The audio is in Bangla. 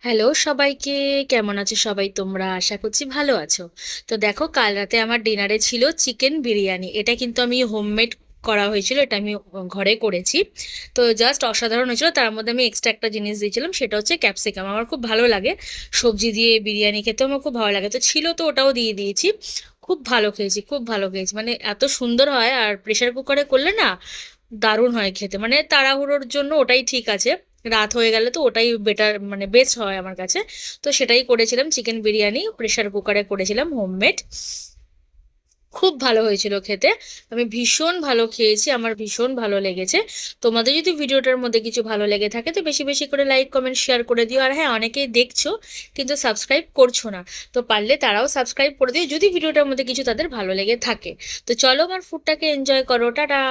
হ্যালো সবাইকে, কেমন আছো সবাই? তোমরা আশা করছি ভালো আছো। তো দেখো, কাল রাতে আমার ডিনারে ছিল চিকেন বিরিয়ানি। এটা কিন্তু আমি হোমমেড করা হয়েছিল, এটা আমি ঘরে করেছি। তো জাস্ট অসাধারণ হয়েছিল। তার মধ্যে আমি এক্সট্রা একটা জিনিস দিয়েছিলাম, সেটা হচ্ছে ক্যাপসিকাম। আমার খুব ভালো লাগে সবজি দিয়ে বিরিয়ানি খেতে, আমার খুব ভালো লাগে। তো ছিল, তো ওটাও দিয়ে দিয়েছি। খুব ভালো খেয়েছি, খুব ভালো খেয়েছি, মানে এত সুন্দর হয়। আর প্রেশার কুকারে করলে না, দারুণ হয় খেতে। মানে তাড়াহুড়োর জন্য ওটাই ঠিক আছে, রাত হয়ে গেলে তো ওটাই বেটার, মানে বেস্ট হয় আমার কাছে। তো সেটাই করেছিলাম, চিকেন বিরিয়ানি প্রেশার কুকারে করেছিলাম, হোমমেড। খুব ভালো হয়েছিল খেতে। আমি ভীষণ ভালো খেয়েছি, আমার ভীষণ ভালো লেগেছে। তোমাদের যদি ভিডিওটার মধ্যে কিছু ভালো লেগে থাকে তো বেশি বেশি করে লাইক কমেন্ট শেয়ার করে দিও। আর হ্যাঁ, অনেকেই দেখছো কিন্তু সাবস্ক্রাইব করছো না, তো পারলে তারাও সাবস্ক্রাইব করে দিও যদি ভিডিওটার মধ্যে কিছু তাদের ভালো লেগে থাকে। তো চলো, আমার ফুডটাকে এনজয় করো, টাটা।